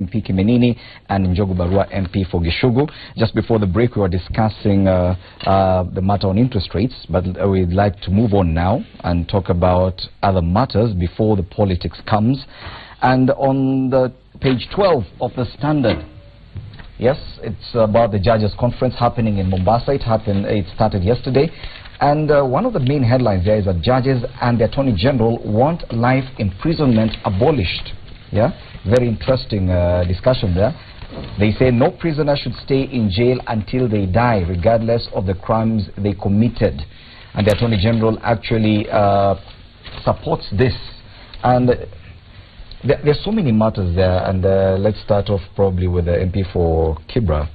MP Kimenini and Njogu Barua MP for Gishugu. Just before the break, we were discussing the matter on interest rates, but we'd like to move on now and talk about other matters before the politics comes. And on the page 12 of the Standard, yes, it's about the judges' conference happening in Mombasa. It started yesterday. And one of the main headlines there is that judges and the Attorney General want life imprisonment abolished. Yeah, very interesting discussion there. They say no prisoner should stay in jail until they die, regardless of the crimes they committed. And the Attorney General actually supports this. And there's so many matters there. And let's start off probably with the MP for Kibra.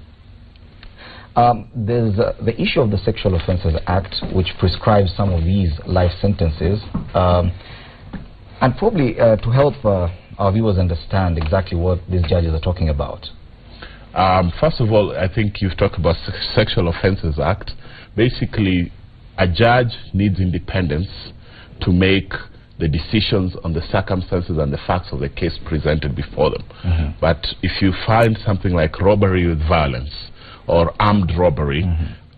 There's the issue of the Sexual Offences Act, which prescribes some of these life sentences. And probably to help our viewers understand exactly what these judges are talking about. First of all, I think you've talked about Sexual Offences Act. Basically, a judge needs independence to make the decisions on the circumstances and the facts of the case presented before them. But if you find something like robbery with violence or armed robbery,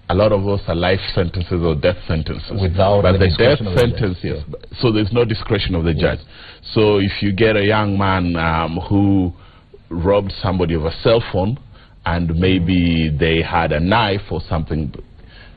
a lot of those are life sentences or death sentences. But the death sentence, yes. So there's no discretion of the judge. So if you get a young man who robbed somebody of a cell phone and maybe they had a knife or something,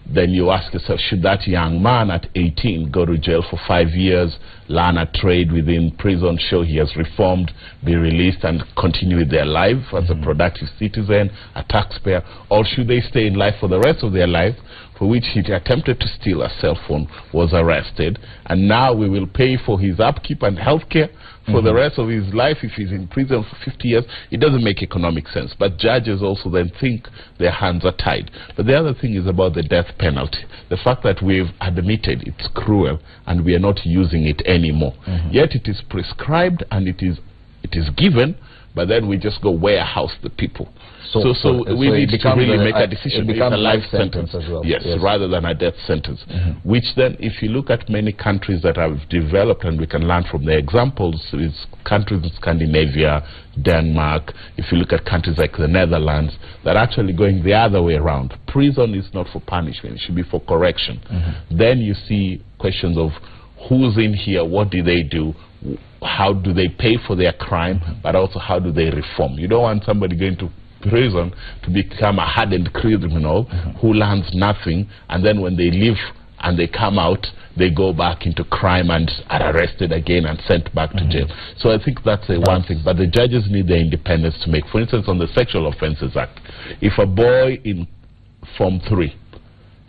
then you ask yourself, should that young man at 18 go to jail for 5 years, learn a trade within prison, show he has reformed, be released and continue with their life as a productive citizen, a taxpayer, or should they stay in life for the rest of their life, for which he attempted to steal a cell phone, was arrested, and now we will pay for his upkeep and health care for the rest of his life if he's in prison for 50 years. It doesn't make economic sense. But judges also then think their hands are tied. But the other thing is about the death penalty. The fact that we've admitted it's cruel and we are not using it anymore. Yet it is prescribed and it is given, but then we just go warehouse the people. So we need to really make a decision. It's a life sentence as well. Yes, rather than a death sentence. Which then, if you look at many countries that have developed, and we can learn from their examples, is countries in Scandinavia, Denmark, if you look at countries like the Netherlands, that are actually going the other way around. Prison is not for punishment, it should be for correction. Then you see questions of who's in here, what do they do, how do they pay for their crime, but also how do they reform. You don't want somebody going to prison to become a hardened criminal who learns nothing, and then when they leave and they come out, they go back into crime and are arrested again and sent back to jail. So I think that's one thing. But the judges need their independence to make. For instance, on the Sexual Offences Act, if a boy in Form 3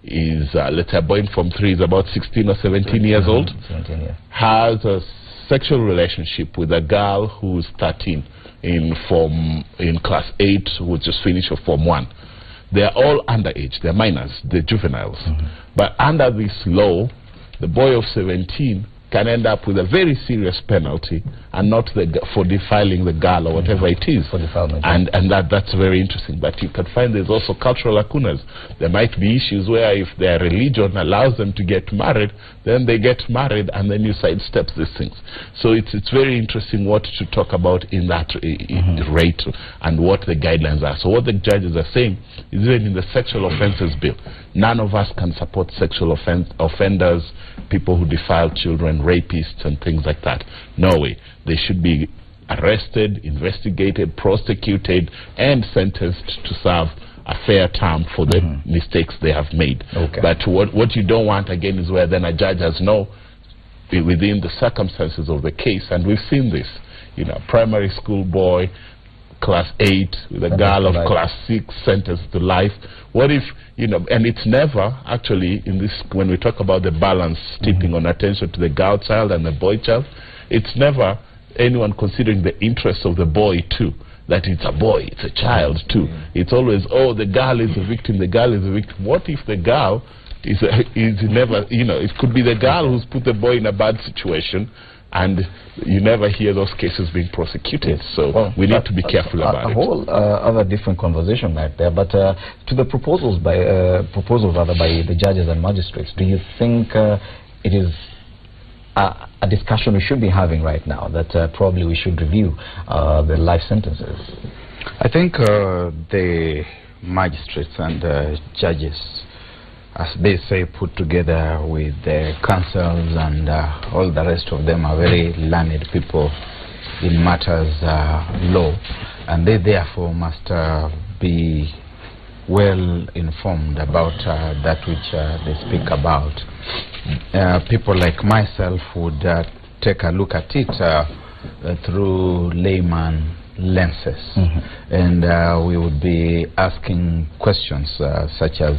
is, let's say a boy in Form 3 is about 16 or 17 years old, has a sexual relationship with a girl who's 13 in class 8, who just finished Form 1. They're all underage, they're minors, they're juveniles. But under this law, the boy of 17 can end up with a very serious penalty, and not for defiling the girl or whatever it is. For defilement. And that's very interesting. But you can find there's also cultural lacunas. There might be issues where if their religion allows them to get married, then they get married, and then you sidestep these things. So it's very interesting what to talk about in that rate and what the guidelines are. So what the judges are saying is, even in the Sexual Offences Bill, none of us can support sexual offenders, people who defile children, rapists and things like that. No way. They should be arrested, investigated, prosecuted and sentenced to serve a fair term for the mistakes they have made. But what you don't want, again, is where then a judge has no, within the circumstances of the case, and we've seen this, you know, primary school boy, class 8, with a girl of class 6 sentenced to life. What if, you know, and it's never actually in this, when we talk about the balance tipping on attention to the girl child and the boy child, it's never anyone considering the interests of the boy too, that it's a boy, it's a child too. It's always, oh, the girl is a victim, the girl is a victim. What if the girl is never, you know, it could be the girl who's put the boy in a bad situation, and you never hear those cases being prosecuted. So we need to be careful about it. A whole other different conversation right there. But to the proposals by the judges and magistrates, do you think it is a discussion we should be having right now, that probably we should review the life sentences? I think the magistrates and judges, as they say, put together with the councils and all the rest of them, are very learned people in matters law, and they therefore must be well informed about that which they speak about. People like myself would take a look at it through layman lenses, and we would be asking questions such as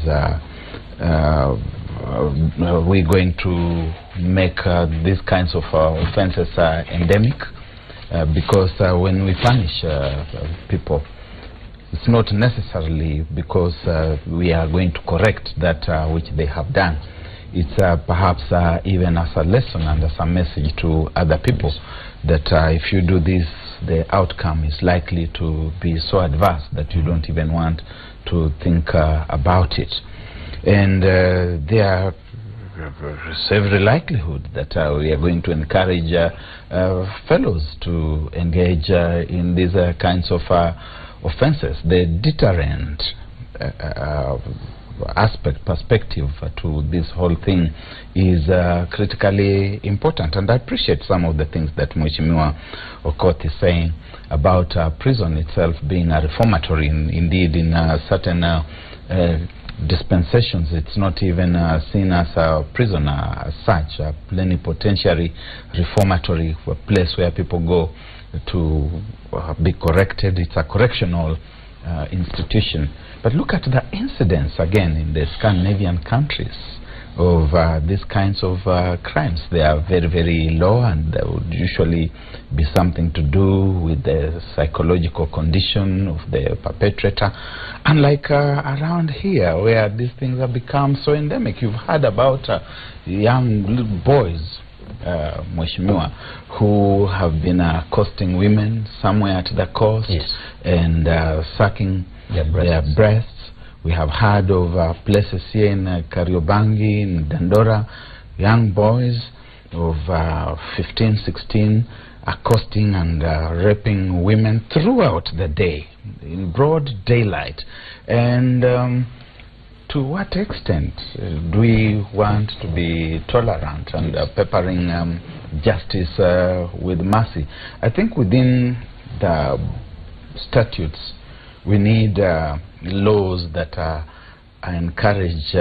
we're going to make these kinds of offenses endemic, because when we punish people, it's not necessarily because we are going to correct that which they have done. It's perhaps even as a lesson and as a message to other people that if you do this, the outcome is likely to be so adverse that you don't even want to think about it. And there is every likelihood that we are going to encourage fellows to engage in these kinds of offenses. The deterrent perspective to this whole thing is critically important, and I appreciate some of the things that Mheshimiwa Okoth is saying about prison itself being a reformatory. Indeed, in certain dispensations, it's not even seen as a prison as such, a plenipotentiary reformatory, a place where people go to be corrected. It's a correctional institution. But look at the incidence again in the Scandinavian countries of these kinds of crimes. They are very, very low, and there would usually be something to do with the psychological condition of the perpetrator. Unlike around here, where these things have become so endemic. You've heard about young little boys, Mheshimiwa, who have been accosting women somewhere at the coast, and sucking their breasts. We have heard of places here in Kariobangi, in Dandora, young boys of 15, 16 accosting and raping women throughout the day, in broad daylight. And to what extent do we want to be tolerant and peppering justice with mercy? I think within the statutes we need laws that encourage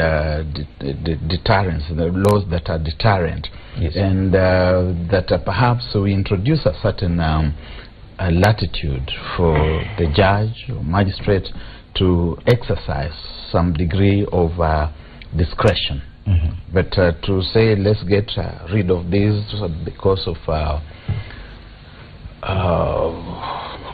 deterrence, the laws that are deterrent, and that perhaps we introduce a certain latitude for the judge or magistrate to exercise some degree of discretion. But to say let's get rid of this because of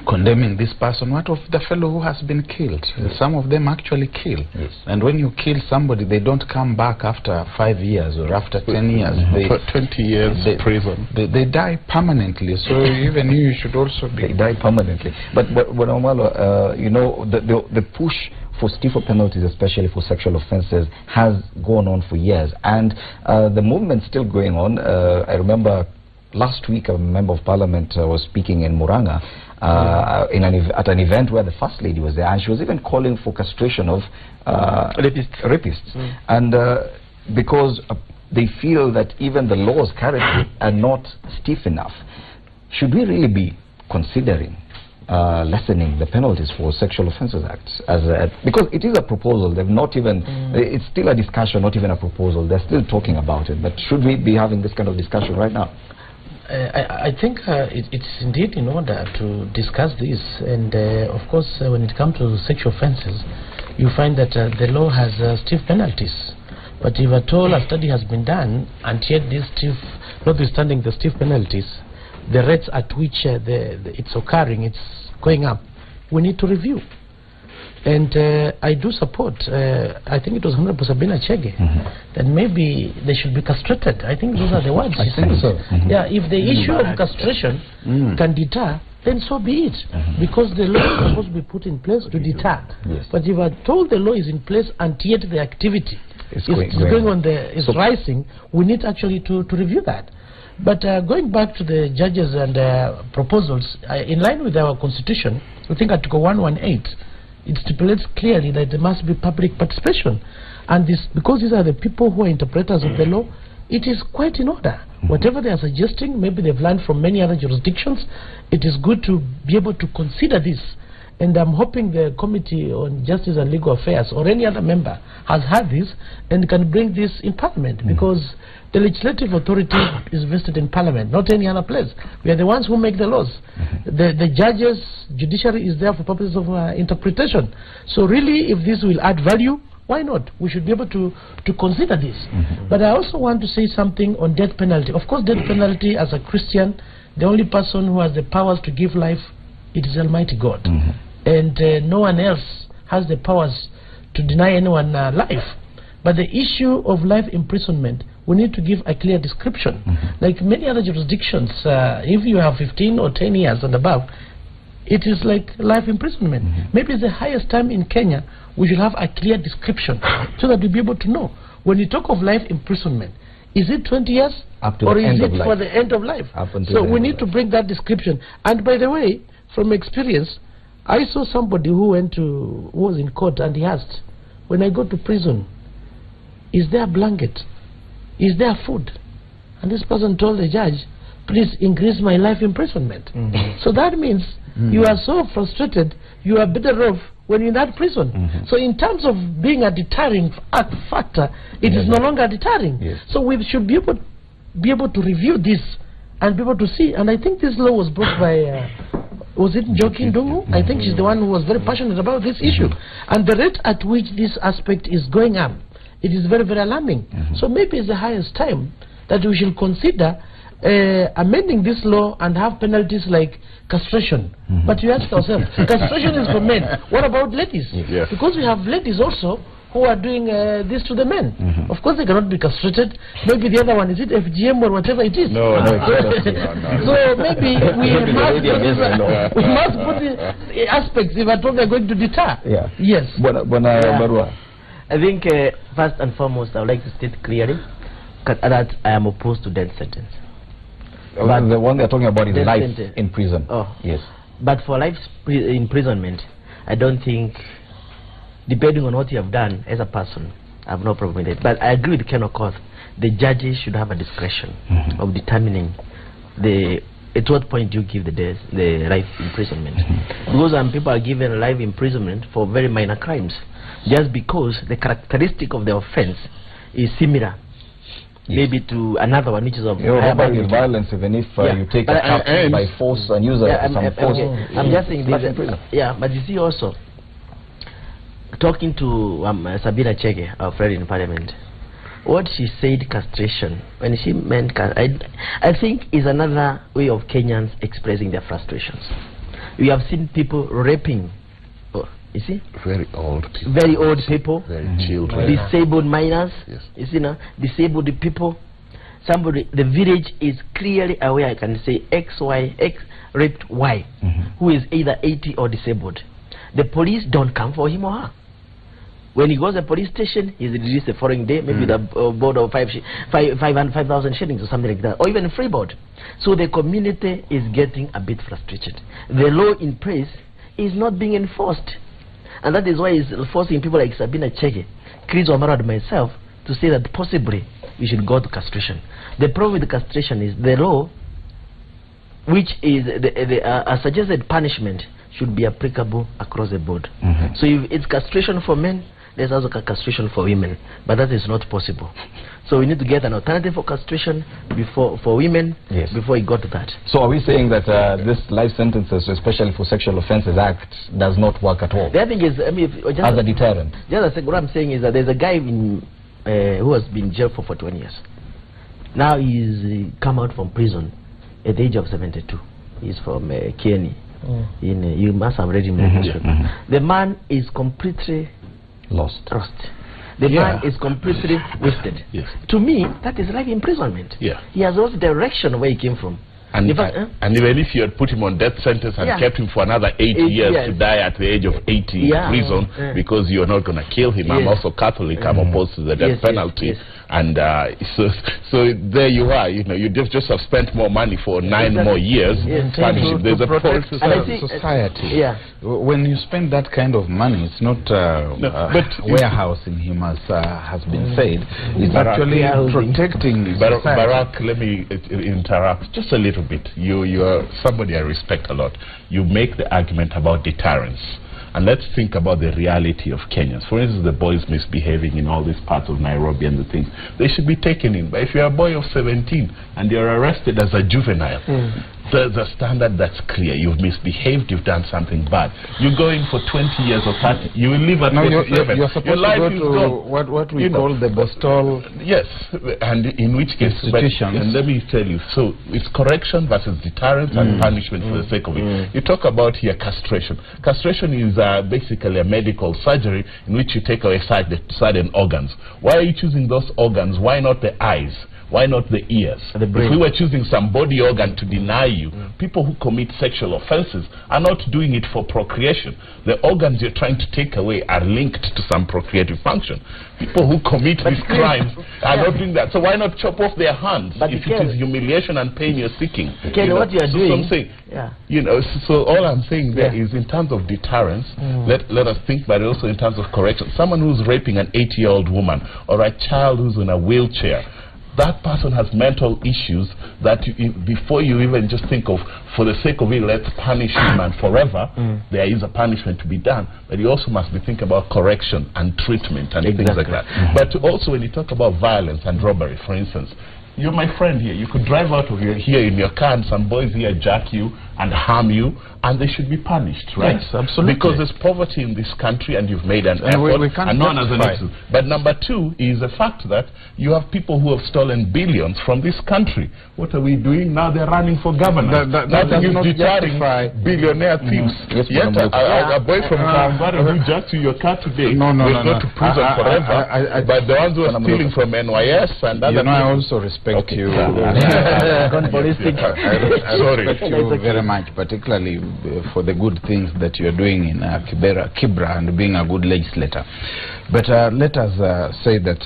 condemning this person, what of the fellow who has been killed? Some of them actually kill. And when you kill somebody, they don't come back after 5 years or after 10 years. They, 20 years prison. They die permanently. So even you should also be... They die permanently. But Omalo, you know, the push for stiffer penalties, especially for sexual offenses, has gone on for years. And the movement's still going on. I remember last week a member of parliament was speaking in Muranga at an event where the First Lady was there, and she was even calling for castration of rapists. And because they feel that even the laws currently are not stiff enough. Should we really be considering lessening the penalties for sexual offences acts because it is a proposal? They've not even it's still a discussion, not even a proposal. They're still talking about it. But should we be having this kind of discussion right now? I think it's indeed in order to discuss this, and of course when it comes to sexual offences, you find that the law has stiff penalties. But if at all a study has been done, and yet this stiff, notwithstanding the stiff penalties, the rates at which it's occurring, it's going up, we need to review. And I do support, I think it was Honorable Sabina Chege, that maybe they should be castrated. I think those are the words. I think so. Yeah, if the issue of castration can deter, then so be it. Because the law is supposed to be put in place to deter. But if I'm told the law is in place and yet the activity is rising, we need actually to review that. But going back to the judges and proposals, in line with our constitution, I think Article 118, it stipulates clearly that there must be public participation. And this, because these are the people who are interpreters of the law, it is quite in order. Whatever they are suggesting, maybe they've learned from many other jurisdictions, it is good to be able to consider this. And I'm hoping the Committee on Justice and Legal Affairs or any other member has heard this and can bring this in Parliament, because the legislative authority is vested in Parliament, not any other place. We are the ones who make the laws. The judges, judiciary is there for purposes of interpretation. So really, if this will add value, why not? We should be able to consider this. But I also want to say something on death penalty. Of course, death penalty, as a Christian, the only person who has the powers to give life, it is Almighty God. And no one else has the powers to deny anyone life. But the issue of life imprisonment, we need to give a clear description. Like many other jurisdictions, if you have 15 or 10 years and above, it is like life imprisonment. Maybe it's the highest time in Kenya. We should have a clear description so that we'll be able to know. When you talk of life imprisonment, is it 20 years? Up to or the is end it of life. for the end of life? So we need to bring that description. And by the way, from experience, I saw somebody who was in court and he asked, when I go to prison, is there a blanket? Is there food? And this person told the judge, please increase my life imprisonment. So that means you are so frustrated, you are better off when you're in that prison. So in terms of being a deterring factor, it is no longer deterring. So we should be able to review this and be able to see. And I think this law was brought by was it Njoki Ndung'u? I think she's the one who was very passionate about this issue. And the rate at which this aspect is going up, it is very, very alarming. So maybe it's the highest time that we should consider amending this law and have penalties like castration. But you ask yourself, castration is for men. What about ladies? Because we have ladies also who are doing this to the men. Of course, they cannot be castrated. Maybe the other one, is it FGM or whatever it is? No. So maybe we must put the aspects if at all they're going to deter. Yes. Barua. I think first and foremost, I would like to state clearly that I am opposed to death sentence. But the one they're talking about is life sentence in prison. Yes. But for life imprisonment, I don't think, depending on what you have done as a person, I have no problem with it. But I agree with Ken Okoth. The judges should have a discretion of determining at what point you give the life imprisonment. Because people are given life imprisonment for very minor crimes, just because the characteristic of the offense is similar. Maybe to another one, which is of robbery, violence, even if you take a captive by force and use some force. I'm just saying this. But you see also, talking to Sabina Chege, our friend in Parliament, what she said, castration, when she meant, I think is another way of Kenyans expressing their frustrations. We have seen people raping, you see? Very old people. Very old people. Very children. Disabled minors. You see now? Disabled people. Somebody, the village is clearly aware, I can say X raped Y, who is either 80 or disabled. The police don't come for him or her. When he goes to the police station, he's released the following day, maybe the board of 5,000 shillings or something like that, or even a free board. So the community is getting a bit frustrated. The law in place is not being enforced. And that is why it's forcing people like Sabina Chege, Chris Omaro and myself to say that possibly we should go to castration. The problem with the castration is the law, which is a suggested punishment, should be applicable across the board. So if it's castration for men, there's also castration for women, but that is not possible. So we need to get an alternative for castration for women before we got to that. So are we saying that this life sentences, especially for Sexual Offences Act, does not work at all? The other thing is, as a deterrent. The other thing, what I'm saying is that there's a guy who has been in jail for 41 years. Now he's come out from prison at the age of 72. He's from Kieni. You must have read him in the newspaper. The man is completely lost. The man is completely wasted. To me, that is life imprisonment. He has lost direction where he came from. And even if you had put him on death sentence and kept him for another 80 years to die at the age of 80 in prison because you're not going to kill him. I'm also Catholic, I'm opposed to the death penalty. And so there you are. You know, you just have spent more money for 9 more years. Yes. Punishing. There's a protect policy. society. Yeah. When you spend that kind of money, it's not but warehousing him, as has been said. It's Barack, actually protecting society. Barack, let me interrupt just a little bit. You are somebody I respect a lot. You make the argument about deterrence. And let's think about the reality of Kenyans. For instance, the boys misbehaving in all these parts of Nairobi and the things. They should be taken in. But if you're a boy of 17 and you're arrested as a juvenile, there's a standard that's clear. You've misbehaved, you've done something bad. You go in for 20 years or 30, you will live at 47. You're supposed to go to what we call the Bostol. Yes, and in which case, and let me tell you, so it's correction versus deterrence and punishment for the sake of it. You talk about here castration. Castration is basically a medical surgery in which you take away certain organs. Why are you choosing those organs? Why not the eyes? Why not the ears? If we were choosing some body organ to deny you, people who commit sexual offenses are not doing it for procreation. The organs you're trying to take away are linked to some procreative function. People who commit these crimes are not doing that. So why not chop off their hands if it is humiliation and pain you're seeking? What you're doing. You know, so all I'm saying there is in terms of deterrence, let us think, but also in terms of correction. Someone who's raping an 80-year-old woman or a child who's in a wheelchair, that person has mental issues that before you even just think of, for the sake of it, let's punish him and forever, there is a punishment to be done. But you also must be thinking about correction and treatment and things like that. But also when you talk about violence and robbery, for instance, you're my friend here. You could drive out of here in your car and some boys here jack you and harm you, and they should be punished, right? Yes, absolutely. Because there's poverty in this country and you've made an effort, and not as an excuse. But number two is the fact that you have people who have stolen billions from this country. What are we doing? Now they're running for governor. Nothing is deterring billionaire thieves. Yet a boy from Kawangware who jacked you your car today will go to prison forever. But the ones who are stealing from NYS and other I also respect you. Sorry. I respect you very much, particularly for the good things that you're doing in Kibra and being a good legislator. But let us say that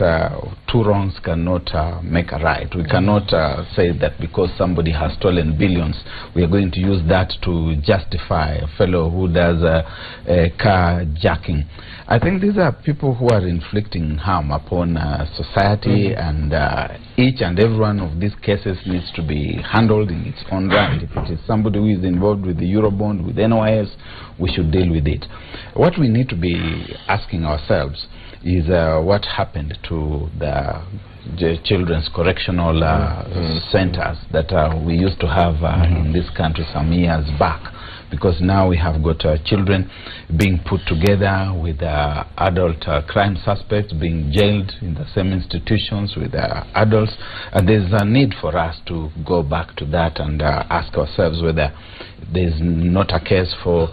two wrongs cannot make a right. We cannot say that because somebody has stolen billions, we are going to use that to justify a fellow who does carjacking. I think these are people who are inflicting harm upon society, and each and every one of these cases needs to be handled in its own right. If it is somebody who is involved with the Eurobond, with NYS, we should deal with it. What we need to be asking ourselves is what happened to the children's correctional centers that we used to have in this country some years back. Because now we have got children being put together with adult crime suspects being jailed in the same institutions with adults, and there's a need for us to go back to that and ask ourselves whether there's not a case for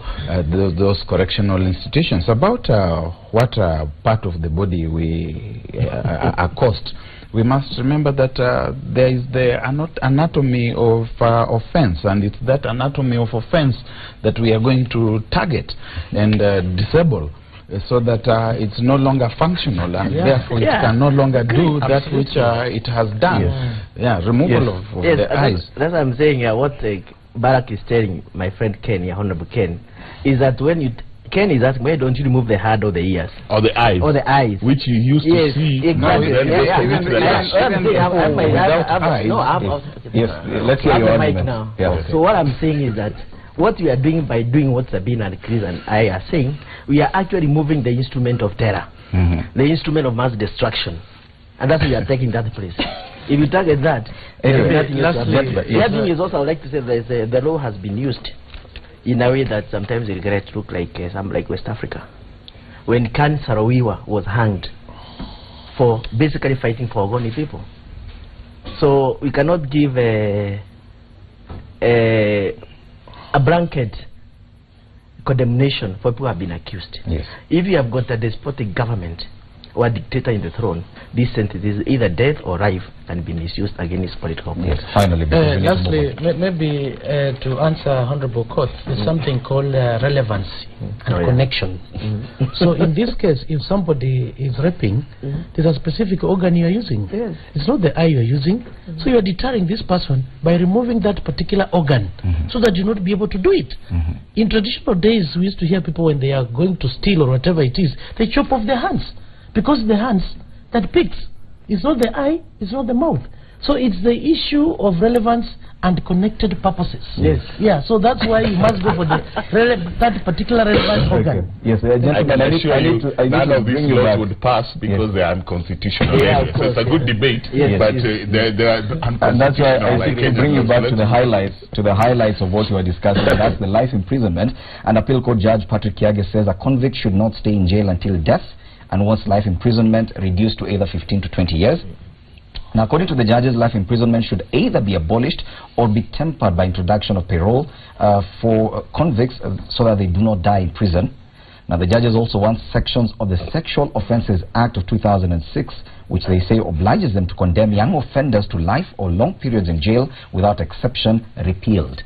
those correctional institutions. About what part of the body we accost, we must remember that there is the anatomy of offense, and it's that anatomy of offense that we are going to target and disable, so that it's no longer functional, and therefore it can no longer do that which it has done. Removal of the eyes. That's what I'm saying. What Barack is telling my friend Ken, Honorable Ken, is that when Ken is asking, why don't you remove the head or the ears? Or the eyes. Or the eyes. Which you used to see. Exactly. Let's hear your mic now. So what I'm saying is that what we are doing by doing what Sabina and Chris and I are saying, we are actually moving the instrument of terror, the instrument of mass destruction. And that's why we are taking that place. If you target that, the other thing is also I would like to say that the law has been used in a way that sometimes we regret look like some like West Africa. When Ken Saro-Wiwa was hanged for basically fighting for Ogoni people. So we cannot give a blanket condemnation for people who have been accused. Yes. If you have got a despotic government or dictator in the throne, this sentence is either death or life can be misused against political opponents. Yes, finally. Lastly, maybe to answer Honorable Court, there's something called relevancy and connection. So in this case, if somebody is raping, there's a specific organ you are using. Yes. It's not the eye you are using. So you are deterring this person by removing that particular organ so that you not be able to do it. In traditional days, we used to hear people when they are going to steal or whatever it is, they chop off their hands because it's the hands that picks. It's not the eye, it's not the mouth. So it's the issue of relevance and connected purposes. Yes. Yeah, so that's why you must go for that particular relevant organ. Yes, gentlemen, I assure you, none of these laws would pass because they are unconstitutional. Yeah, so it's a good debate, but they are unconstitutional. And that's why I like bring you back to the highlights of what you were discussing. That's the life imprisonment. And Appeal Court Judge Patrick Kiage says a convict should not stay in jail until death, and wants life imprisonment reduced to either 15 to 20 years. Now, according to the judges, life imprisonment should either be abolished or be tempered by introduction of parole for convicts so that they do not die in prison. Now, the judges also want sections of the Sexual Offences Act of 2006, which they say obliges them to condemn young offenders to life or long periods in jail without exception, repealed.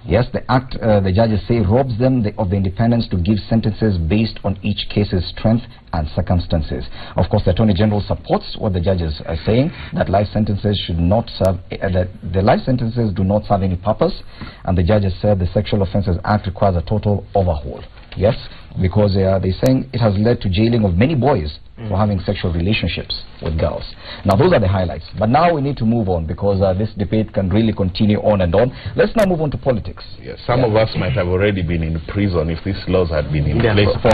Yes, the act, the judges say, robs them of the independence to give sentences based on each case's strength and circumstances. Of course, the Attorney General supports what the judges are saying, that life sentences should not serve, that the life sentences do not serve any purpose, and the judges said the Sexual Offences Act requires a total overhaul. Yes, because they're saying it has led to jailing of many boys for having sexual relationships with girls. Now, those are the highlights. But now we need to move on because this debate can really continue on and on. Let's now move on to politics. Yes, some of us might have already been in prison if these laws had been in place for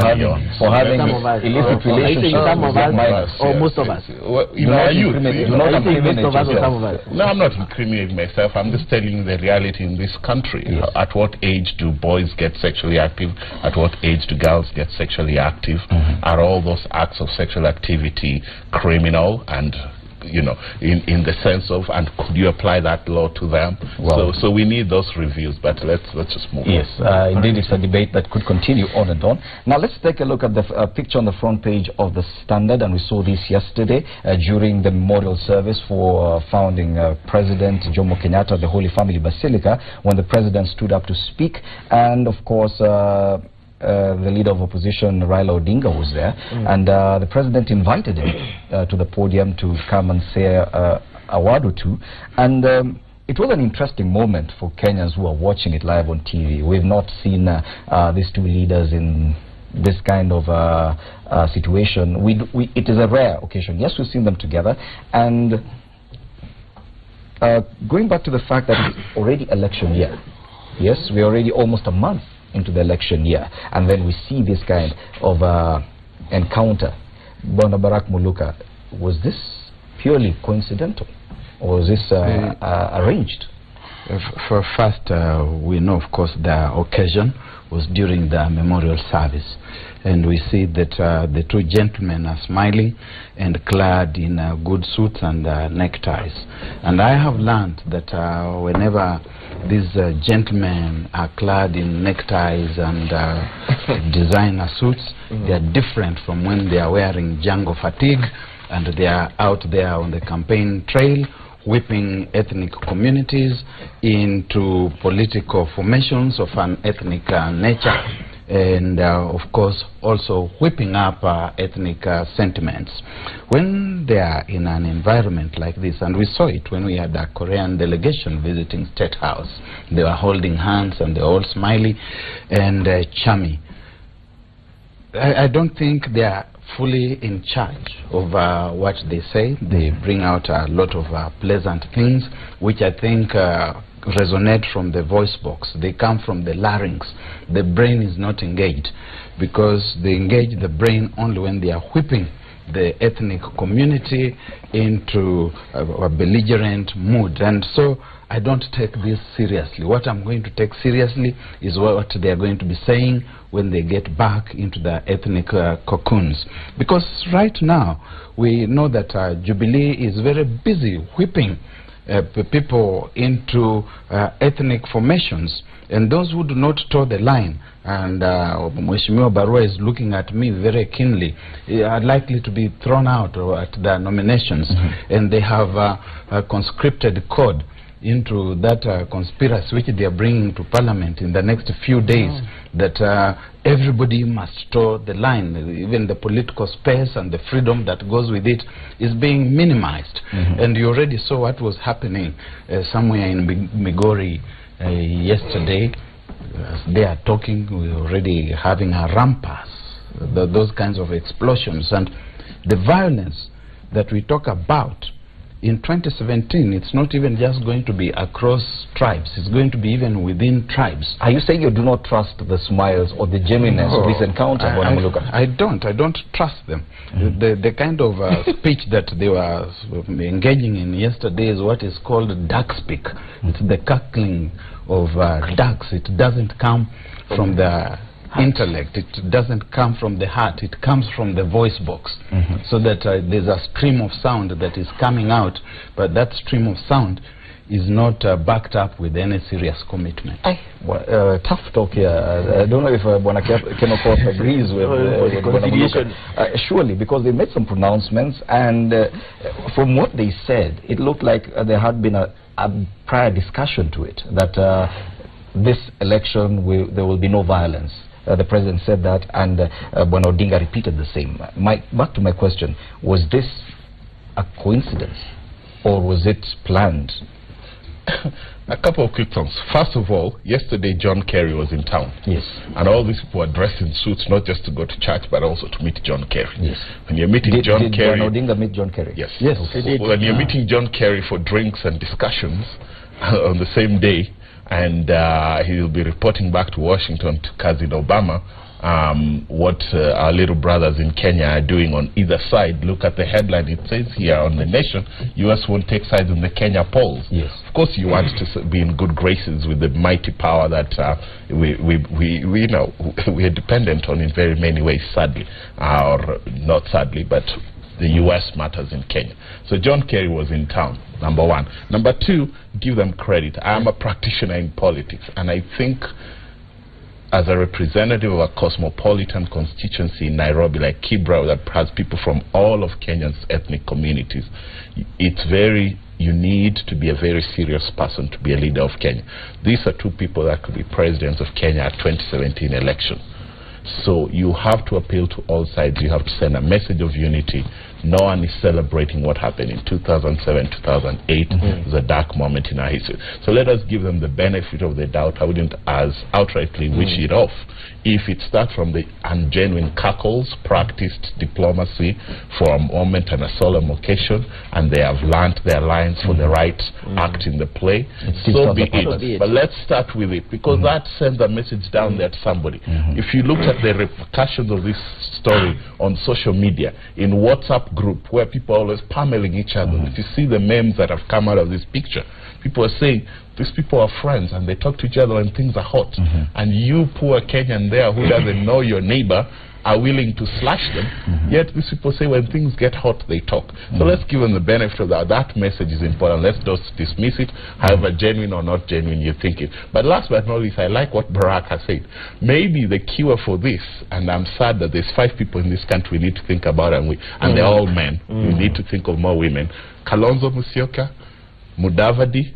having illicit relationships. Some of us, or most of us. Well, you know, No, I'm not incriminating myself. I'm just telling you the reality in this country. Yes. At what age do boys get sexually active? At what age do girls get sexually active? Are all those acts of sexual activity criminal, and you know, in the sense of, and could you apply that law to them? Well, so we need those reviews, but let's just move on. Yes, indeed, it's a debate that could continue on and on. Now let's take a look at the picture on the front page of the Standard, and we saw this yesterday during the memorial service for founding President Jomo Kenyatta, the Holy Family Basilica, when the president stood up to speak, and of course the leader of opposition, Raila Odinga, was there, and the president invited him to the podium to come and say a word or two, and it was an interesting moment for Kenyans who are watching it live on TV. We've not seen these two leaders in this kind of situation. It is a rare occasion. Yes, we've seen them together, and going back to the fact that it's already election year. Yes, we're already almost a month into the election year, and then we see this kind of encounter. Bwana Barack Muluka, was this purely coincidental, or was this arranged? First, we know, of course, the occasion was during the memorial service, and we see that the two gentlemen are smiling and clad in good suits and neckties. And I have learned that whenever these gentlemen are clad in neckties and designer suits, they are different from when they are wearing jungle fatigue and they are out there on the campaign trail whipping ethnic communities into political formations of an ethnic nature, and of course also whipping up ethnic sentiments. When they are in an environment like this, and we saw it when we had a Korean delegation visiting State House, they were holding hands and they were all smiley and chummy. I don't think they are fully in charge of what they say. They bring out a lot of pleasant things, which I think resonate from the voice box. They come from the larynx. The brain is not engaged, because they engage the brain only when they are whipping the ethnic community into a belligerent mood. And so I don't take this seriously. What I'm going to take seriously is what they are going to be saying when they get back into the ethnic cocoons. Because right now we know that Jubilee is very busy whipping people into ethnic formations, and those who do not toe the line, and Mheshimiwa Barua is looking at me very keenly, are likely to be thrown out at the nominations, and they have a conscripted code into that conspiracy which they are bringing to Parliament in the next few days, that everybody must toe the line. Even the political space and the freedom that goes with it is being minimized. And you already saw what was happening somewhere in Migori yesterday. They are talking, we're already having a rampart, those kinds of explosions. And the violence that we talk about in 2017, it's not even just going to be across tribes, it's going to be even within tribes. Are you saying you do not trust the smiles or the genuineness of this encounter? I don't trust them. The kind of speech that they were engaging in yesterday is what is called duck speak. It's the cackling of ducks. It doesn't come from the intellect, it doesn't come from the heart, it comes from the voice box. So that there's a stream of sound that is coming out, but that stream of sound is not backed up with any serious commitment. Tough talk here. I don't know if Bwana Kenokos agrees with Bwana Muluka. Surely, because they made some pronouncements, and from what they said, it looked like there had been a prior discussion to it, that this election there will be no violence. The president said that, and Bwana Odinga repeated the same. Back to my question, was this a coincidence, or was it planned? A couple of quick things. First of all, yesterday John Kerry was in town. Yes. And all these people were dressed in suits, not just to go to church, but also to meet John Kerry. Yes. When you're meeting did Kerry... Bwana Odinga meet John Kerry? Yes. Yes. Okay. When you're meeting John Kerry for drinks and discussions on the same day, and he'll be reporting back to Washington to Cousin Obama what our little brothers in Kenya are doing on either side. Look at the headline. It says here on The Nation, U.S. won't take sides in the Kenya polls. Yes. Of course, you want to be in good graces with the mighty power that we know we are dependent on in very many ways, sadly, or not sadly, but the U.S. matters in Kenya. So John Kerry was in town, number one. Number two, give them credit. I am a practitioner in politics, and I think as a representative of a cosmopolitan constituency in Nairobi like Kibra, that has people from all of Kenya's ethnic communities, you need to be a very serious person to be a leader of Kenya. These are two people that could be presidents of Kenya at 2017 election. So you have to appeal to all sides. You have to send a message of unity. No one is celebrating what happened in 2007, 2008. It was a dark moment in our history. So let us give them the benefit of the doubt. I wouldn't as outrightly wish it off. If it starts from the ungenuine cackles, practiced diplomacy for a moment and a solemn occasion, and they have learnt their lines for the right act in the play, so be it. But let's start with it, because that sends a message down there to somebody. If you look at the repercussions of this story on social media, in WhatsApp group, where people are always pummeling each other, if you see the memes that have come out of this picture, people are saying, these people are friends and they talk to each other when things are hot. And you, poor Kenyan there who doesn't know your neighbor, are willing to slash them. Yet these people say when things get hot, they talk. So let's give them the benefit of that. That message is important. Let's just dismiss it, however genuine or not genuine you think it. But last but not least, I like what Barack has said. Maybe the cure for this, and I'm sad that there's 5 people in this country we need to think about, and they're all men. We need to think of more women. Kalonzo Musyoka, Mudavadi,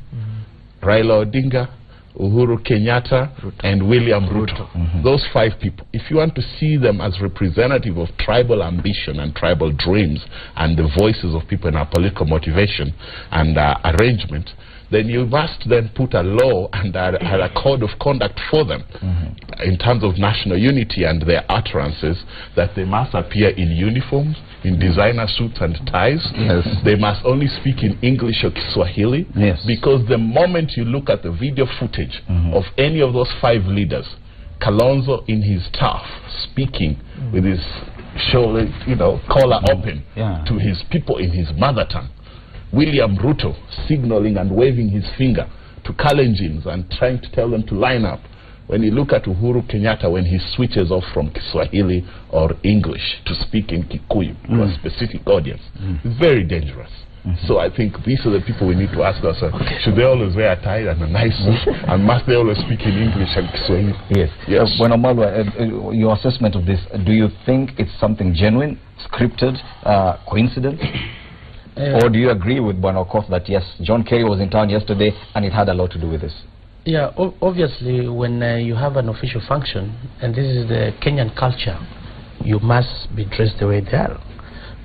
Raila Odinga, Uhuru Kenyatta, and William Ruto. Those 5 people. If you want to see them as representative of tribal ambition and tribal dreams and the voices of people in our political motivation and arrangement, then you must then put a law and a code of conduct for them in terms of national unity and their utterances, that they must appear in uniforms, in designer suits and ties. They must only speak in English or Kiswahili, because the moment you look at the video footage of any of those 5 leaders, Kalonzo in his staff speaking with his shoulder, collar open to his people in his mother tongue, William Ruto signaling and waving his finger to Kalenjins and trying to tell them to line up. When you look at Uhuru Kenyatta, when he switches off from Kiswahili or English to speak in Kikuyu to a specific audience, it's very dangerous. So I think these are the people we need to ask ourselves. Should they always wear a tie and a nice suit? And must they always speak in English and Kiswahili? Yes. Yes. Bwana Wamalwa, your assessment of this, do you think it's something genuine, scripted, coincidence? Or do you agree with Bwana Okoth that yes, John Kerry was in town yesterday and it had a lot to do with this? Yeah, obviously when you have an official function, and this is the Kenyan culture, you must be dressed the way they are.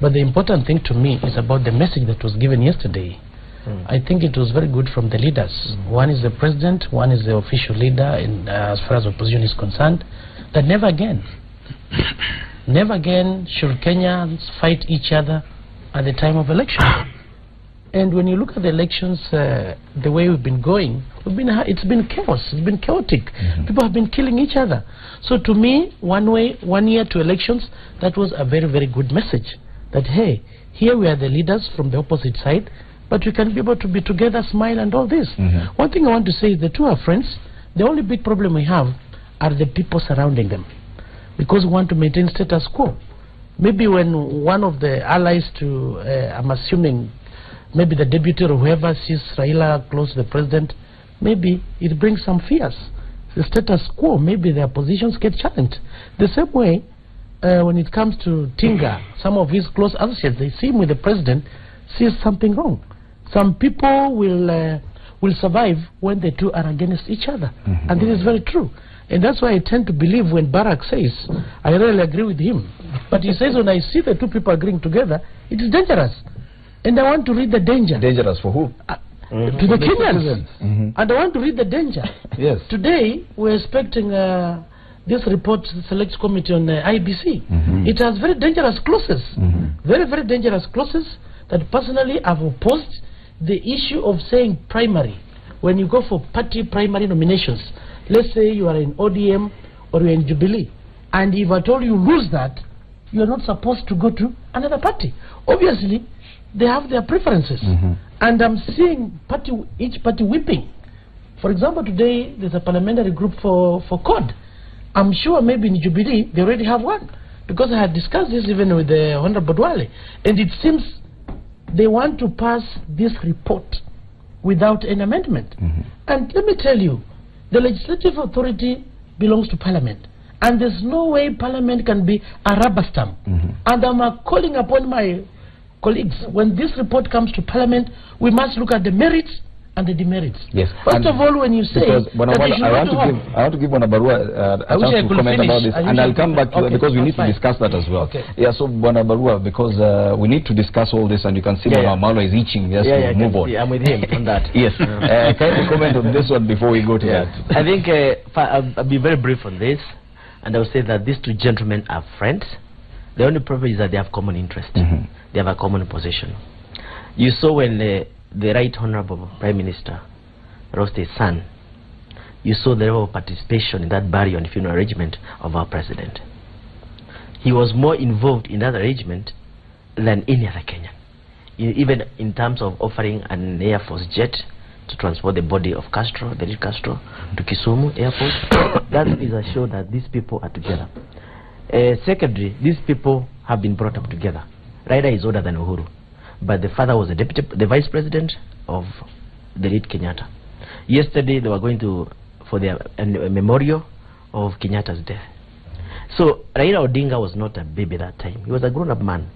But the important thing to me is about the message that was given yesterday. I think it was very good from the leaders. One is the president, one is the official leader in, as far as opposition is concerned, that never again should Kenyans fight each other at the time of election. And when you look at the elections, the way we've been going, it's been chaos, it's been chaotic. People have been killing each other. So to me, 1 year to elections, that was a very, very good message. That hey, here we are the leaders from the opposite side, but we can be able to be together, smile and all this. One thing I want to say is the two are friends. The only big problem we have are the people surrounding them, because we want to maintain status quo. Maybe when one of the allies to, I'm assuming, maybe the deputy or whoever sees Raila close to the president, maybe it brings some fears. The status quo, maybe their positions get challenged. The same way, when it comes to Tinga, some of his close associates, they see him with the president, sees something wrong. Some people will survive when the two are against each other. And this is very true. And that's why I tend to believe when Barack says, I really agree with him. But he says when I see the two people agreeing together, it is dangerous. And I want to read the danger. Dangerous for who? To the Kenyans. And I want to read the danger. Yes. Today, we're expecting this report, the Select Committee on IBC. It has very dangerous clauses. Very, very dangerous clauses that personally I've opposed. The issue of saying primary, when you go for party primary nominations, let's say you are in ODM or you're in Jubilee, and if at all you lose that, you're not supposed to go to another party. Obviously, they have their preferences. And I'm seeing each party whipping. For example, today there's a parliamentary group for CORD. I'm sure maybe in Jubilee they already have one, because I had discussed this even with the Honorable Dwale, and it seems they want to pass this report without an amendment. And let me tell you, the legislative authority belongs to Parliament, and there's no way Parliament can be a rubber stamp. And I'm calling upon my colleagues, when this report comes to Parliament, we must look at the merits and the demerits. Yes. First of all, when you say I want to give Bwana Barua a chance to comment about this, and I'll come back to that, because we need to discuss that as well. Yeah, so Bwana Barua, because we need to discuss all this, and you can see Bwana Wamalwa is itching just to move on. I'm with him on that. Yes. Can you comment on this one before we go to that? I think I'll be very brief on this, and I'll say that these two gentlemen are friends. The only problem is that they have common interest. They have a common position. You saw when the Right Honorable Prime Minister lost his son, you saw the level of participation in that burial and funeral arrangement of our president. He was more involved in that arrangement than any other Kenyan, even in terms of offering an Air Force jet to transport the body of Castro, the late Castro, to Kisumu Airport. That is a show that these people are together. Secondly, these people have been brought up together. Raila is older than Uhuru, but the father was the vice president of the late Kenyatta. Yesterday they were going for a memorial of Kenyatta's death. So Raila Odinga was not a baby that time. He was a grown-up man.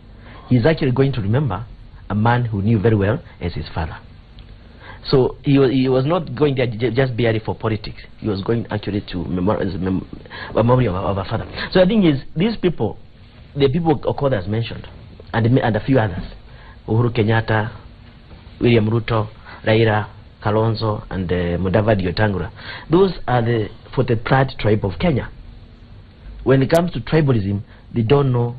He's actually going to remember a man who knew very well as his father. So he was not going there just barely for politics. He was going actually to a memory of our father. So the thing is, these people, the people Okoth has mentioned, and a few others, Uhuru Kenyatta, William Ruto, Raila, Kalonzo, and Mudavadi Wetangula, those are the 43rd tribe of Kenya. When it comes to tribalism, they don't know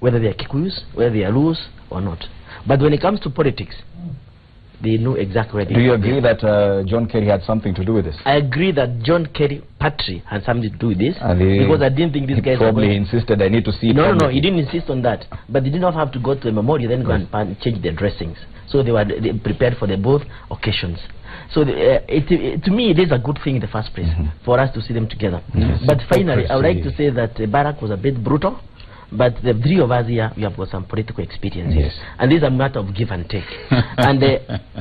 whether they are Kikuyus, whether they are Luos or not. But when it comes to politics, they know exactly where they are. Do you agree that John Kerry had something to do with this? I agree that John Kerry Patry had something to do with this, because I didn't think these guys probably insisted I need to see it. No, he didn't insist on that. But they did not have to go to the memorial, then go and change their dressings. So they were prepared for the both occasions. So to me, it is a good thing in the first place for us to see them together. But finally, I would like to say that Barack was a bit brutal, But the three of us here, we have got some political experiences. Yes. And this is a matter of give and take. And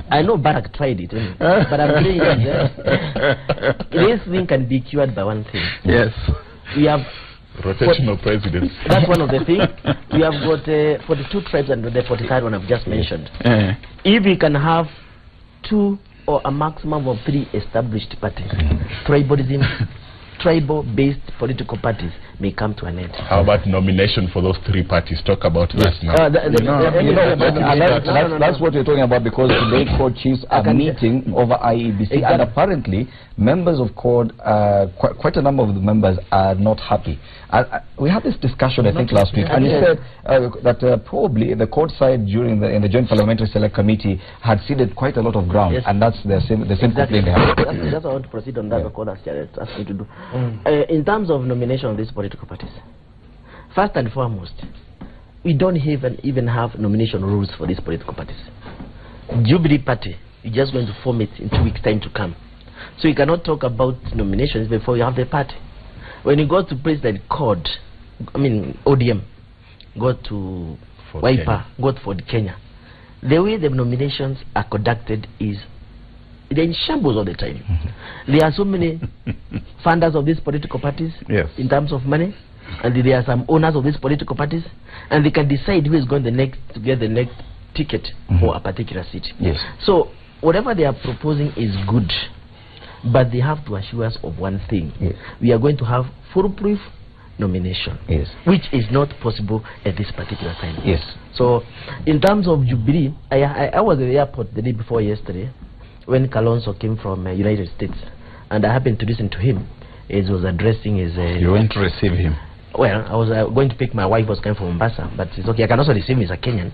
I know Barack tried it, but I'm saying this thing can be cured by one thing. Yes. We have rotational presidents. That's one of the things. We have got 42 tribes and the 43rd one I've just mentioned. If we can have 2 or a maximum of 3 established parties, tribalism, tribal-based political parties may come to an end. How about nomination for those 3 parties? Talk about that now. That's what we're talking about, because today CORD chiefs are meeting over IEBC, and apparently members of CORD, quite a number of the members are not happy. We had this discussion, I think, last week, and you said that probably the CORD side during in the Joint Parliamentary Select Committee had ceded quite a lot of ground, and that's the same complaint they have. That's what I want to proceed on that. The CORD has asked me to do. In terms of nomination of these political parties, first and foremost, we don't even have nomination rules for these political parties. Jubilee Party, you're just going to form it in 2 weeks' time to come. So you cannot talk about nominations before you have the party. When you go to President CORD, ODM, go to Wiper, go to Ford Kenya, the way the nominations are conducted is they're in shambles all the time. There are so many funders of these political parties in terms of money, and there are some owners of these political parties, and they can decide who is going to get the next ticket for a particular seat. So whatever they are proposing is good, but they have to assure us of one thing. We are going to have foolproof nomination, which is not possible at this particular time. So in terms of Jubilee, I was at the airport the day before yesterday when Kalonzo came from United States, and I happened to listen to him as he was addressing his... You went to receive him? Well, I was going to pick my wife, was coming from Mombasa, but it's okay, I can also receive him as a Kenyan.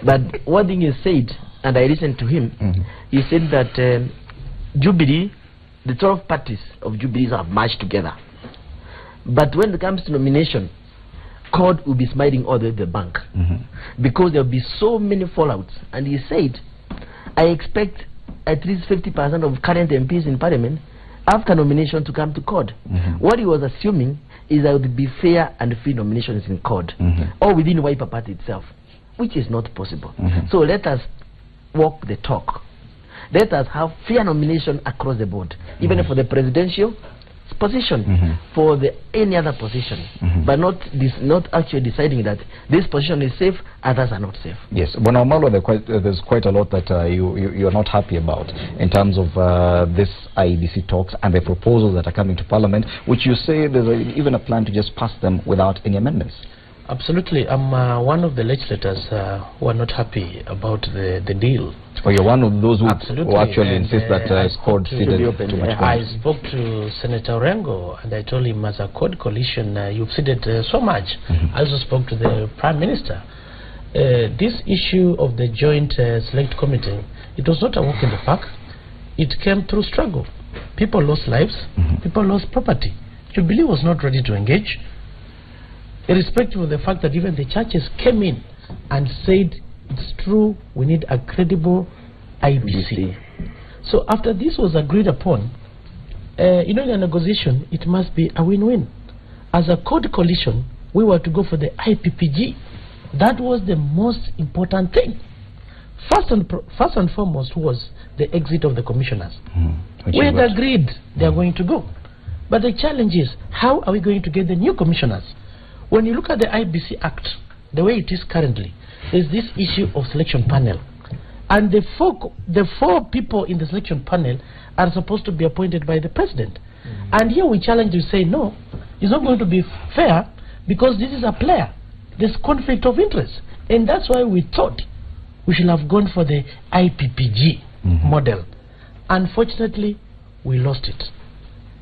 But one thing he said, and I listened to him, he said that Jubilee, the 12 parties of Jubilee have marched together. But when it comes to nomination, CORD will be smiling all the bank, because there will be so many fallouts. And he said, I expect at least 50% of current MPs in Parliament after nomination to come to CORD. What he was assuming is that there would be fair and free nominations in CORD, or within Wiper Party itself, which is not possible. So let us walk the talk. Let us have fair nomination across the board, even for the presidential position, for any other position, but not actually deciding that this position is safe, others are not safe. Yes, Bonamalo, there's quite a lot that you're not happy about in terms of this IEBC talks and the proposals that are coming to Parliament, which you say there's even a plan to just pass them without any amendments. Absolutely. I'm one of the legislators who are not happy about the deal. Or you're one of those who actually insist that CORD ceded too much. I spoke to Senator Orengo, and I told him, as a CORD coalition, you've ceded so much. I also spoke to the Prime Minister. This issue of the Joint Select Committee, it was not a walk in the park. It came through struggle. People lost lives. People lost property. Jubilee was not ready to engage, irrespective of the fact that even the churches came in and said, it's true, we need a credible IEBC. So after this was agreed upon, in a negotiation, it must be a win-win. As a CORD coalition, we were to go for the IPPG. That was the most important thing. First and foremost was the exit of the commissioners. We had agreed they are going to go. But the challenge is, how are we going to get the new commissioners? When you look at the IEBC Act, the way it is currently, there's this issue of selection panel. And the four people in the selection panel are supposed to be appointed by the president. And here we challenge you, say, no, it's not going to be fair, because this is a player. There's conflict of interest. And that's why we thought we should have gone for the IPPG model. Unfortunately, we lost it.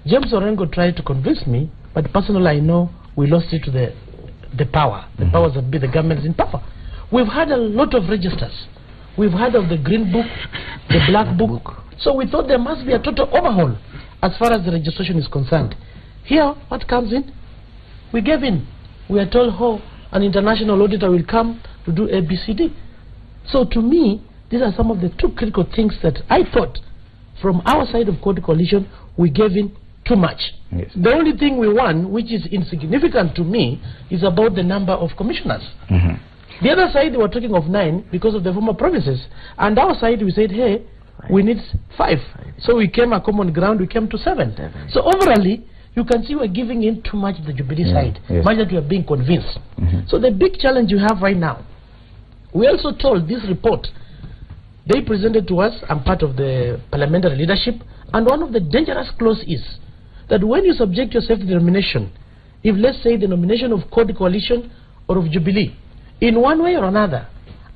James Orengo tried to convince me, but personally I know we lost it to the power. The powers that be, the government is in power. We've had a lot of registers. We've heard of the Green Book, the Black Book. So we thought there must be a total overhaul as far as the registration is concerned. Here, what comes in? We gave in. We are told, oh, an international auditor will come to do ABCD. So to me, these are some of the two critical things that I thought from our side of CORD coalition we gave in too much. Yes. The only thing we won, which is insignificant to me, is about the number of commissioners. The other side, they were talking of 9 because of the former provinces. And our side, we said, hey, we need 5. So we came a common ground, we came to 7. So overall, you can see we're giving in too much the Jubilee side, much that we are being convinced. So the big challenge you have right now, we also told this report, they presented to us, I'm part of the parliamentary leadership, and one of the dangerous clauses is that when you subject yourself to the nomination, if let's say the nomination of Code Coalition or of Jubilee, in one way or another,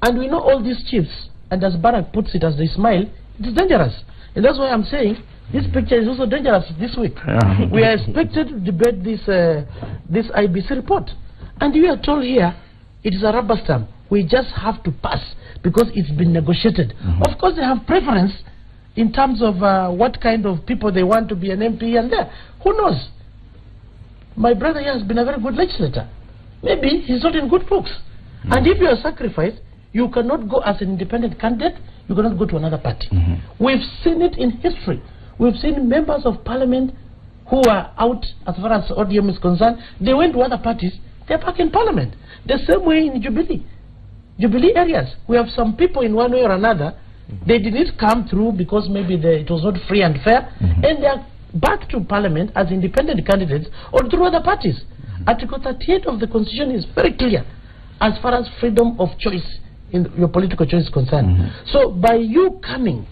and we know all these chiefs, and as Barack puts it, as they smile, it's dangerous. And that's why I'm saying this picture is also dangerous this week. We are expected to debate this IBC report. And we are told here, it is a rubber stamp. We just have to pass because it's been negotiated. Of course, they have preference in terms of what kind of people they want to be an MP and there. Who knows? My brother here has been a very good legislator. Maybe he's not in good books. And if you are sacrificed, you cannot go as an independent candidate, you cannot go to another party. We've seen it in history. We've seen members of parliament who are out as far as ODM is concerned. They went to other parties, they're back in parliament. The same way in Jubilee areas. We have some people in one way or another, they didn't come through because maybe it was not free and fair, and they are back to parliament as independent candidates or through other parties. Article 38 of the Constitution is very clear as far as freedom of choice in your political choice is concerned. So by you coming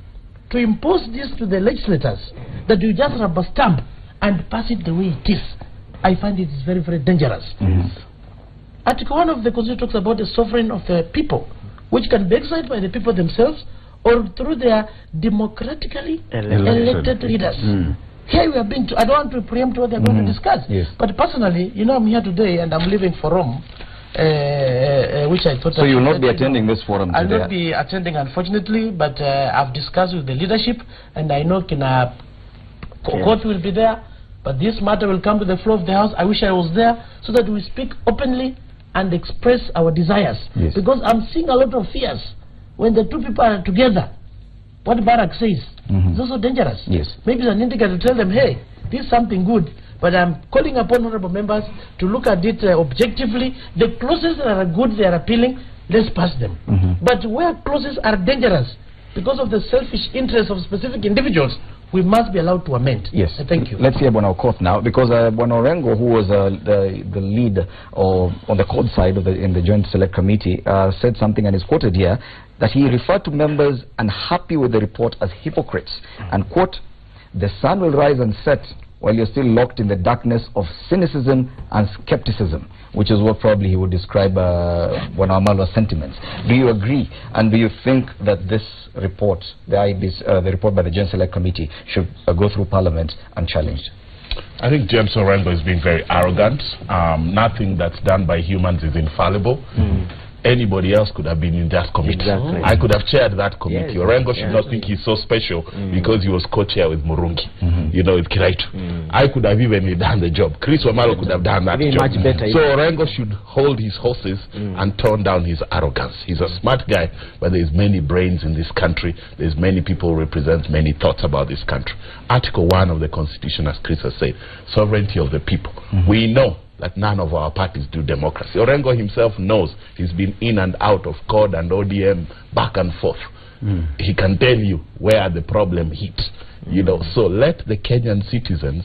to impose this to the legislators, that you just rubber stamp and pass it the way it is, I find it is very, very dangerous. Article 1 of the Constitution talks about the sovereign of the people, which can be exercised by the people themselves or through their democratically elected leaders. Here we are being, I don't want to preempt what they're going to discuss, but personally, you know, I'm here today and I'm leaving for Rome, which I thought... So you will not be attending this forum today? I'll not be attending, unfortunately, but I've discussed with the leadership, and I know Court will be there, but this matter will come to the floor of the House. I wish I was there, so that we speak openly and express our desires. Because I'm seeing a lot of fears when the two people are together. What Barack says is also dangerous. Maybe it's an indicator to tell them, hey, this is something good, but I'm calling upon honorable members to look at it objectively. The clauses that are good, they are appealing, let's pass them. But where clauses are dangerous, because of the selfish interests of specific individuals, we must be allowed to amend. Thank you. Let's hear Bwana Okoth now, because Bwana Orengo, who was the lead on the court side of in the Joint Select Committee, said something, and is quoted here, that he referred to members unhappy with the report as hypocrites, and quote, "The sun will rise and set while you're still locked in the darkness of cynicism and skepticism," which is what probably he would describe Bwana Wamalwa's sentiments. Do you agree? And do you think that this report, the report by the Joint Select Committee, should go through Parliament unchallenged? I think James Orengo is being very arrogant. Nothing that's done by humans is infallible. Anybody else could have been in that committee. I could have chaired that committee. Orengo should not think he's so special because he was co-chair with Murungi, you know, with Kiraitu. I could have even done the job. Chris Wamalo could have done that job. Much better, so Orengo should hold his horses and tone down his arrogance. He's a smart guy, but there's many brains in this country. There's many people who represent many thoughts about this country. Article 1 of the Constitution, as Chris has said, sovereignty of the people. We know that none of our parties do democracy. Orengo himself knows. He's been in and out of CORD and ODM, back and forth. He can tell you where the problem hits. You know, so let the Kenyan citizens,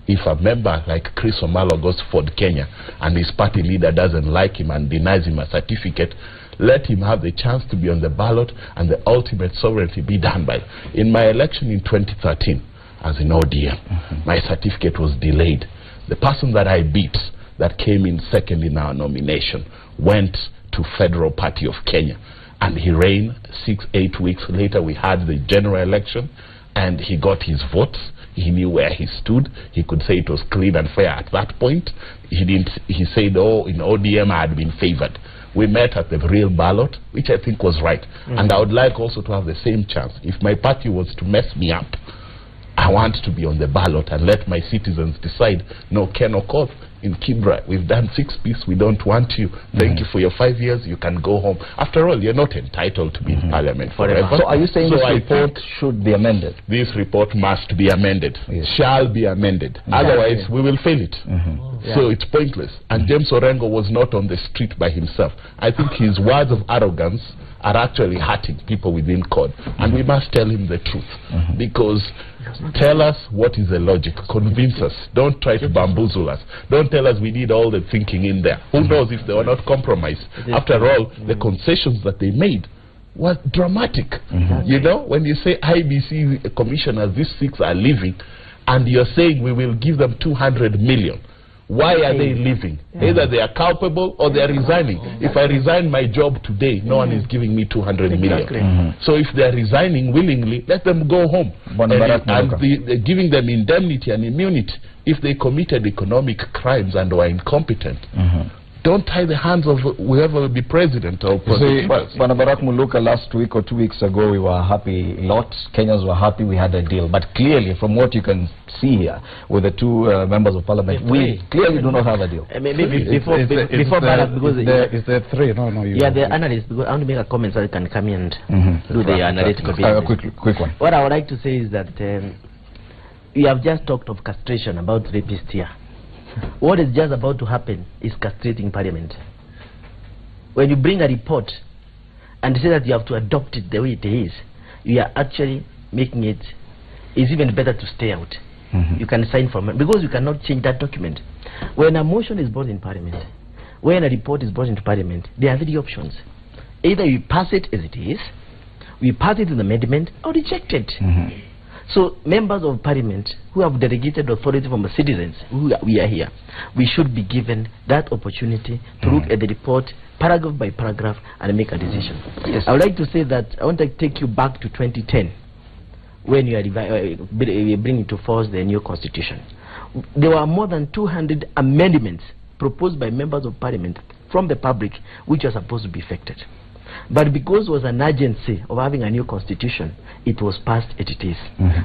if a member like Chris Wamalo goes to Ford Kenya and his party leader doesn't like him and denies him a certificate, let him have the chance to be on the ballot and the ultimate sovereignty be done by. In my election in 2013, as in ODM, my certificate was delayed. The person that I beat, that came in second in our nomination, went to Federal Party of Kenya, and he reigned 6-8 weeks later. We had the general election, and he got his votes. He knew where he stood. He could say it was clean and fair at that point. He didn't. He said, "Oh, in ODM I had been favored." We met at the real ballot, which I think was right. And I would like also to have the same chance. If my party was to mess me up, I want to be on the ballot and let my citizens decide, no, Ken Okoth in Kibra, we've done 6 peace, we don't want you. Thank you for your 5 years, you can go home. After all, you're not entitled to be in Parliament forever. So are you saying this report should be amended? This report must be amended, shall be amended. Otherwise, we will fail it. So it's pointless. And James Orengo was not on the street by himself. I think his words of arrogance are actually hurting people within CORD. And we must tell him the truth. Because tell us what is the logic. Convince us. Don't try to bamboozle us. Don't tell us we need all the thinking in there. Who knows if they were not compromised? After all, the concessions that they made was dramatic. You know, when you say IBC commissioners, these 6 are leaving, and you're saying we will give them 200 million. Why are they leaving? Either they are culpable or they are resigning. If I resign my job today, no one is giving me 200 million. So if they are resigning willingly, let them go home. And giving them indemnity and immunity if they committed economic crimes and were incompetent. Don't tie the hands of whoever will be president or prosecutors. Banabarak Muluka, last week or 2 weeks ago, we were happy a lot. Kenyans were happy we had a deal. But clearly, from what you can see here, with the 2 members of parliament, we clearly do not have a deal. Maybe before Barak, because is there 3? No, you. Yeah, the analysts, because I want to make a comment so I can come in and do the analytical bit. Quick one. What I would like to say is that we have just talked of castration about rapists here. What is just about to happen is castrating Parliament. When you bring a report and say that you have to adopt it the way it is, you are actually making it is even better to stay out. You can sign for it because you cannot change that document. When a motion is brought in Parliament, when a report is brought into Parliament, there are 3 options. Either you pass it as it is, we pass it as an amendment, or reject it. So members of Parliament who have delegated authority from the citizens, we are here, we should be given that opportunity to look at the report paragraph by paragraph and make a decision. I would like to say that I want to take you back to 2010 when you are bringing to force the new constitution. There were more than 200 amendments proposed by members of Parliament from the public which are supposed to be effected. But because it was an urgency of having a new constitution, it was passed as it is.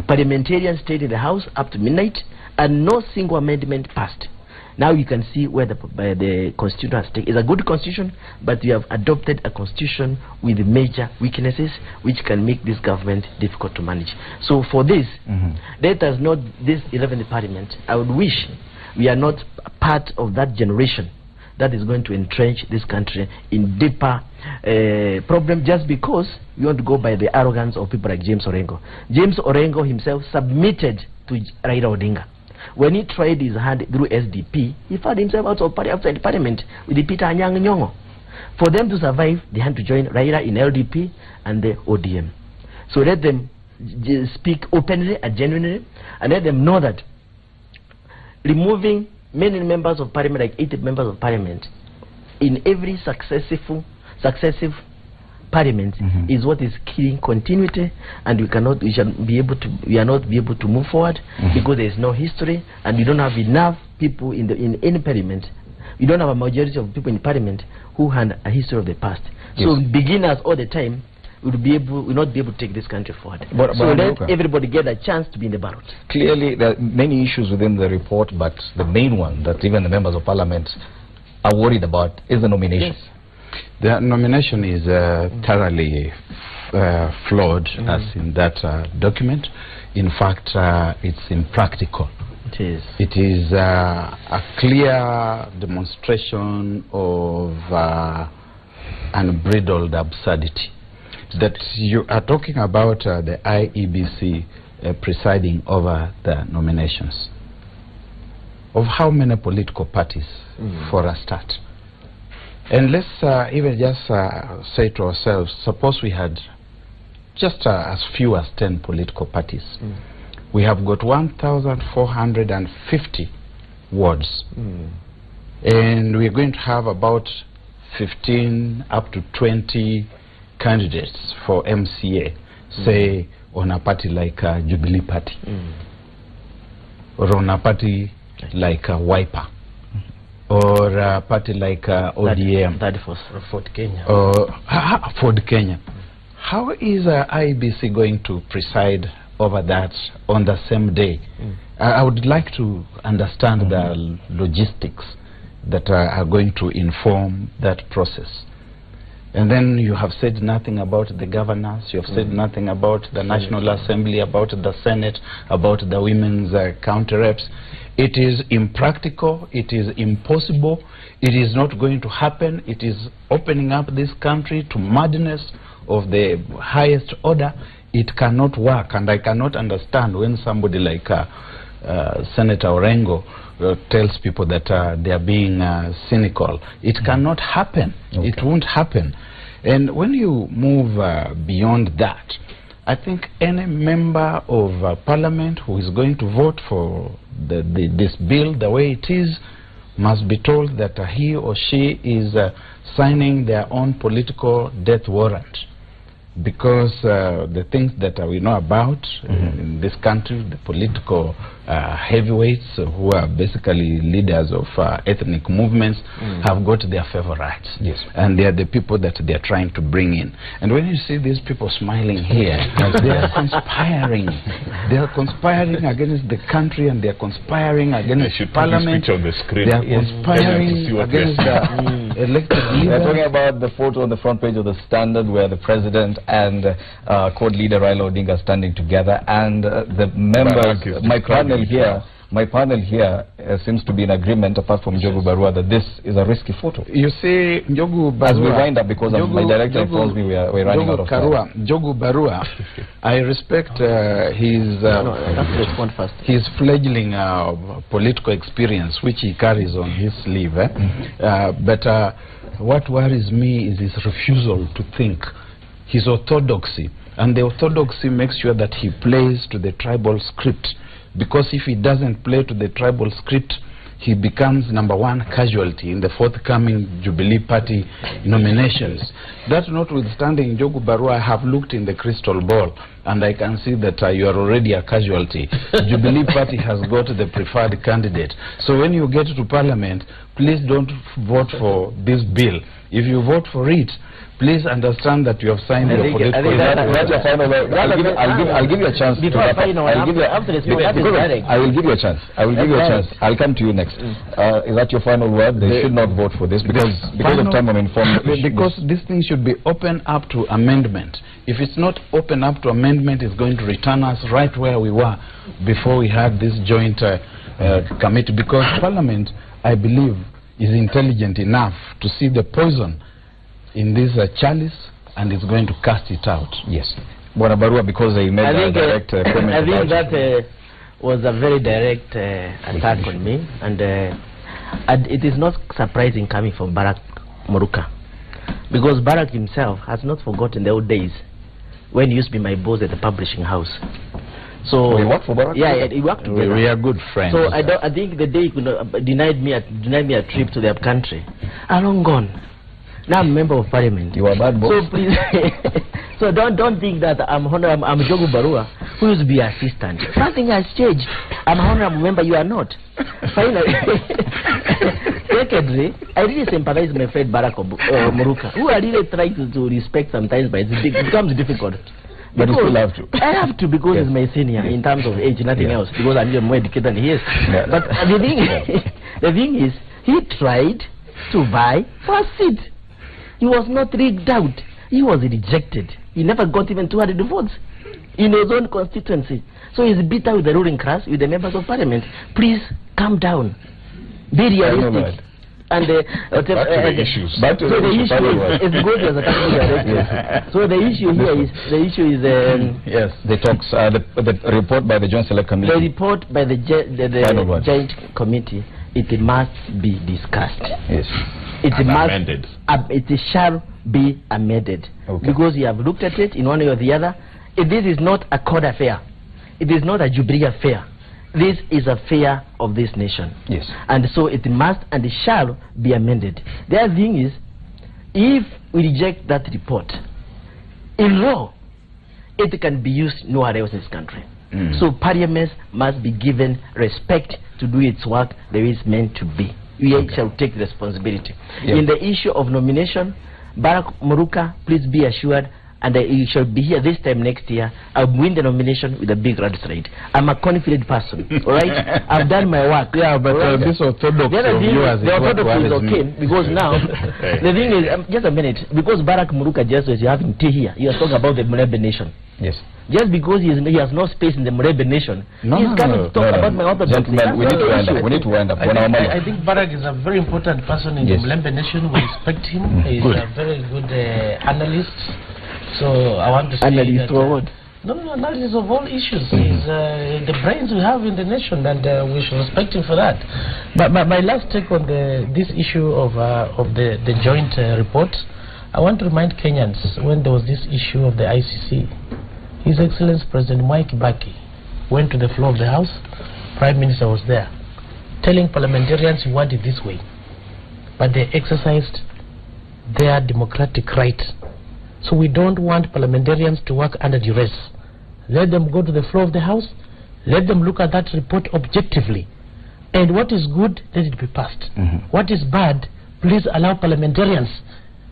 Parliamentarians stayed in the House up to midnight and no single amendment passed. Now you can see where the constitution has taken. It's a good constitution, but we have adopted a constitution with major weaknesses which can make this government difficult to manage. So for this, let us not, this 11th Parliament, I would wish we are not part of that generation that is going to entrench this country in deeper problem just because we want to go by the arrogance of people like James Orengo. James Orengo himself submitted to Raila Odinga. When he tried his hand through SDP, he found himself outside Parliament with the Peter Anyang' Nyong'o. For them to survive, they had to join Raila in LDP and the ODM. So let them speak openly and genuinely, and let them know that removing many members of Parliament, like 80 members of Parliament, in every successive Parliament is what is killing continuity, and we are not be able to move forward because there is no history, and we don't have enough people in any Parliament. We don't have a majority of people in Parliament who had a history of the past. So beginners all the time will not be able to take this country forward. So let everybody get a chance to be in the ballot. Clearly, there are many issues within the report, but the main one that even the members of Parliament are worried about is the nomination. The nomination is thoroughly flawed, as in that document. In fact, it's impractical. It is a clear demonstration of unbridled absurdity. That you are talking about the IEBC presiding over the nominations of how many political parties for a start. And let's even just say to ourselves, suppose we had just as few as 10 political parties. We have got 1,450 wards. And we're going to have about 15 up to 20 candidates for MCA, say on a party like Jubilee Party, or on a party like Wiper, or a party like ODM, that for Ford Kenya, or Ford Kenya. How is IEBC going to preside over that on the same day. I would like to understand the logistics that are going to inform that process. And then you have said nothing about the governors, you have said nothing about the National Assembly, about the Senate, about the women's county reps. It is impractical, it is impossible, it is not going to happen. It is opening up this country to madness of the highest order. It cannot work, and I cannot understand when somebody like Senator Orengo tells people that they are being cynical. It cannot happen. It won't happen. And when you move beyond that, I think any member of parliament who is going to vote for this bill the way it is must be told that he or she is signing their own political death warrant. Because the things that we know about in this country, the political heavyweights who are basically leaders of ethnic movements have got their favorites. Yes. And they are the people that they are trying to bring in. And when you see these people smiling here, they are conspiring. They are conspiring against the country, and they are conspiring against parliament. On the screen. They are conspiring against the elected leaders. We're talking about the photo on the front page of the Standard where the president and court leader Raila Odinga are standing together, and the members, my panel here seems to be in agreement, apart from Njogu Barua, that this is a risky photo. You see, Njogu Barua, as we wind up, because my director informs me we're running out of time. Njogu Barua, I respect his fledgling political experience, which he carries on his sleeve. But what worries me is his refusal to think, his orthodoxy. And the orthodoxy makes sure that he plays to the tribal script. Because if he doesn't play to the tribal script, he becomes #1 casualty in the forthcoming Jubilee Party nominations. That notwithstanding, Njogu Barua, I have looked in the crystal ball, and I can see that you are already a casualty. Jubilee Party has got the preferred candidate. So when you get to Parliament, please don't vote for this bill. If you vote for it, please understand that you have signed your political... I'll give you a chance. I will give you a chance. I'll come to you next. Is that your final word? They should not vote for this because of time I'm informed. Because this thing should be open up to amendment. If it's not open up to amendment, it's going to return us right where we were before we had this joint committee. Because Parliament, I believe, is intelligent enough to see the poison in this chalice, and is going to cast it out. Yes. Bwana Barua, because they made a direct comment. I think that was a very direct attack on me, and it is not surprising coming from Barack Muruka, because Barack himself has not forgotten the old days when he used to be my boss at the publishing house. So he worked for Barack? Yeah, he worked together. We are good friends. So I think the day he could denied me a trip to their country, I'm long gone. Now I'm a member of parliament. You are a bad boss. So please, so don't think that I'm Njogu Barua, who used to be assistant. Nothing has changed. I'm an honorable member. You are not. Finally, secondly, I really sympathize with my friend Barack Muruka, who I really try to respect sometimes, but it becomes difficult. But you still have to. I have to, because he's my senior in terms of age, nothing else. Because I'm more educated than he is. But the thing is, he tried to vie for a seat. He was not rigged out. He was rejected. He never got even 200 votes in his own constituency. So he's bitter with the ruling class, with the members of parliament. Please calm down. Be realistic. And back to the issues. So the issue is good as a So the issue here is yes, the talks, the report by the Joint Select Committee. The report by the Joint Committee, it must be discussed. Yes. Amended. It shall be amended. Okay. Because you have looked at it in one way or the other. This is not a court affair. It is not a Jubilee affair. This is a affair of this nation. Yes. And so it must and it shall be amended. The other thing is, if we reject that report, in law, it can be used nowhere else in this country. So parliament must be given respect to do its work the way it's meant to be. We shall take responsibility. In the issue of nomination, Barack Muruka, please be assured, and you shall be here this time next year, I'll win the nomination with a big landslide. I'm a confident person, all right? I've done my work. Yeah, but this orthodox the orthodox is okay, because now, the thing is, just a minute, because Barack Muruka just was having tea here, you are talking about the Murebe nation. Yes. Just because he has no space in the Murebe nation, he's coming to talk about my orthodoxy. Gentlemen, we need to end up. I think Barack is a very important person in the Murebe nation. We respect him. He's a very good analyst. So I want to say analyst that, analysis of all issues. He's the brains we have in the nation, and we should respect him for that. But my last take on this issue of the joint report, I want to remind Kenyans, when there was this issue of the ICC, His Excellency President Mwai Kibaki went to the floor of the House, Prime Minister was there, telling parliamentarians he wanted this way. But they exercised their democratic right. So we don't want parliamentarians to work under duress. Let them go to the floor of the House, let them look at that report objectively. And what is good, let it be passed. What is bad, please allow parliamentarians,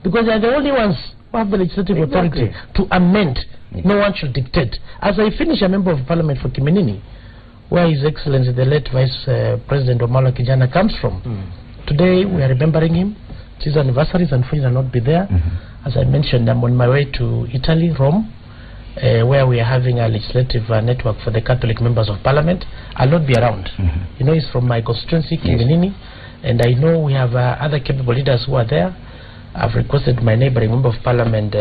because they are the only ones who have the legislative authority to amend. No one should dictate. As I finish, a member of parliament for Kiminini, where His Excellency the late Vice President Wamalwa Kijana comes from. Today we are remembering him. His anniversary is unfortunately not be there. As I mentioned, I'm on my way to Italy, Rome, where we are having a legislative network for the Catholic members of parliament. I'll not be around. You know, he's from my constituency, Kiminini, and I know we have other capable leaders who are there. I've requested my neighboring member of parliament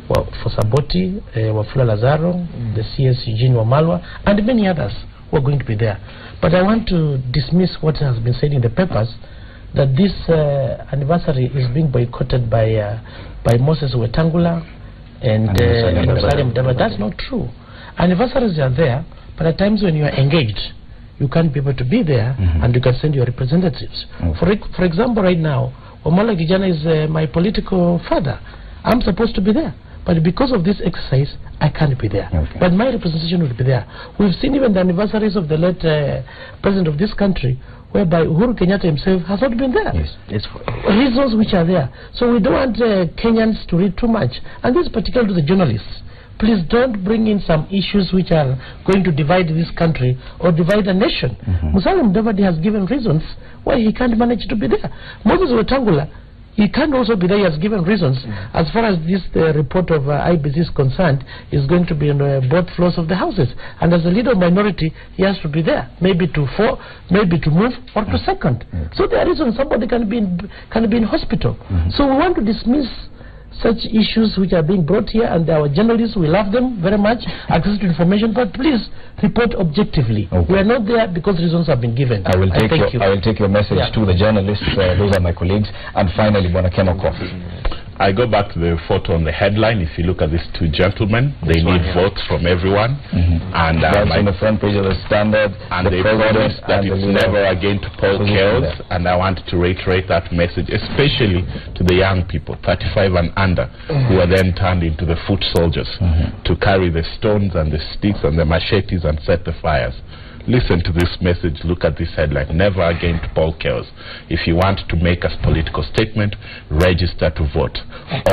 for Saboti, Wafula Lazaro, the CS Eugene Wamalwa, and many others who are going to be there. But I want to dismiss what has been said in the papers, that this anniversary is being boycotted by Moses Wetangula and Musalia Mudavadi. That's not true. Anniversaries are there, but at times when you are engaged, you can't be able to be there, and you can send your representatives. For example, right now, Wamalwa Kijana is my political father. I'm supposed to be there, but because of this exercise, I can't be there. But my representation will be there. We've seen even the anniversaries of the late president of this country, whereby Uhuru Kenyatta himself has not been there. Reasons which are there. So we don't want Kenyans to read too much. And this is particular to the journalists. Please don't bring in some issues which are going to divide this country or divide a nation. Musalia Mudavadi has given reasons why he can't manage to be there. Moses Wetangula, he can also be there. He has given reasons. As far as this report of IBC is concerned, is going to be on both floors of the houses. And as a leader of minority, he has to be there, maybe to move or to second. So there are reasons somebody can be in hospital. So we want to dismiss such issues which are being brought here, and our journalists, we love them very much, access to information, but please report objectively. We are not there because reasons have been given. I will take your message to the journalists. Those are my colleagues. And finally, Bwana Kenoko. I go back to the photo on the headline. If you look at these two gentlemen, they need votes from everyone. And that's on the front page of the Standard. And they promised that it's never again to poll chaos. And I want to reiterate that message, especially to the young people, 35 and under, who are then turned into the foot soldiers to carry the stones and the sticks and the machetes and set the fires. Listen to this message, look at this headline, never again to poll chaos. If you want to make a political statement, register to vote,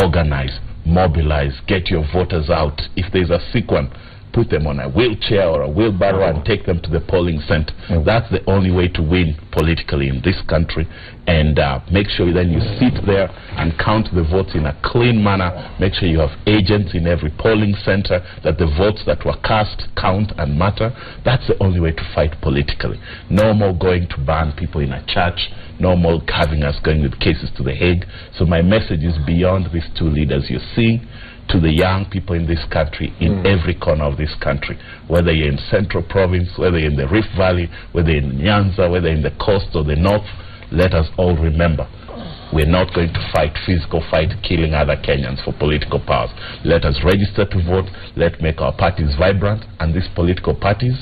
organize, mobilize, get your voters out. If there's a sick one, put them on a wheelchair or a wheelbarrow and take them to the polling center. That's the only way to win politically in this country. And make sure then you sit there and count the votes in a clean manner. Make sure you have agents in every polling center, that the votes that were cast count and matter. That's the only way to fight politically. No more going to ban people in a church. No more having us going with cases to the Hague. So my message is beyond these two leaders you're seeing, to the young people in this country, in every corner of this country, whether you're in Central Province, whether you're in the Rift Valley, whether you're in Nyanza, whether in the coast or the north. Let us all remember, we're not going to fight physical fight killing other Kenyans for political powers. Let us register to vote. Let's make our parties vibrant, and these political parties,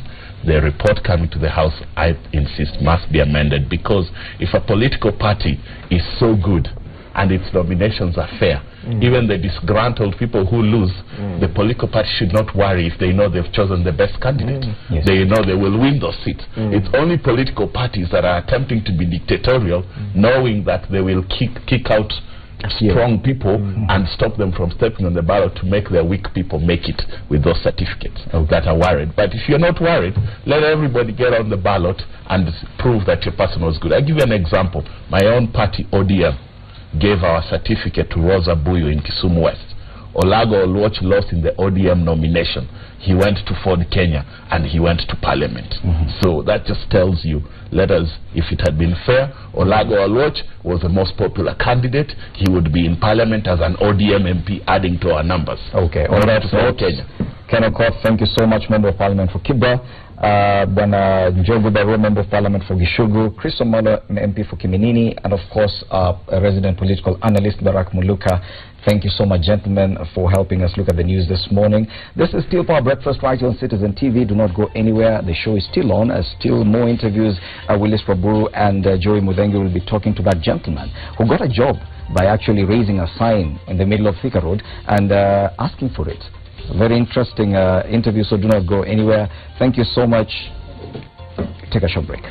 the report coming to the House, I insist, must be amended, because if a political party is so good and its nominations are fair, even the disgruntled people who lose, the political party should not worry if they know they've chosen the best candidate. They know they will win those seats. It's only political parties that are attempting to be dictatorial, knowing that they will kick out strong people and stop them from stepping on the ballot to make their weak people make it with those certificates that are worried. But if you're not worried, let everybody get on the ballot and prove that your person was good. I'll give you an example. My own party, ODM, gave our certificate to Rosa Buyu in Kisumu West. Olago Oluoch lost in the ODM nomination. He went to Ford Kenya and he went to Parliament. So that just tells you, let us, if it had been fair, Olago Oluoch was the most popular candidate. He would be in Parliament as an ODM MP, adding to our numbers. Okay, all right, so Kenya. Ken Okoth, thank you so much, Member of Parliament for Kibra. Bwana Njogu Barua, Member of Parliament for Gishugu, Chris Omolo, MP for Kiminini, and of course, a resident political analyst, Barak Muluka. Thank you so much, gentlemen, for helping us look at the news this morning. This is Steel Power Breakfast right here on Citizen TV. Do not go anywhere. The show is still on. Still more interviews. Willis Praburu and Joey Mudhengi will be talking to that gentleman who got a job by actually raising a sign in the middle of Thika Road and asking for it. Very interesting interview, so do not go anywhere. Thank you so much. Take a short break.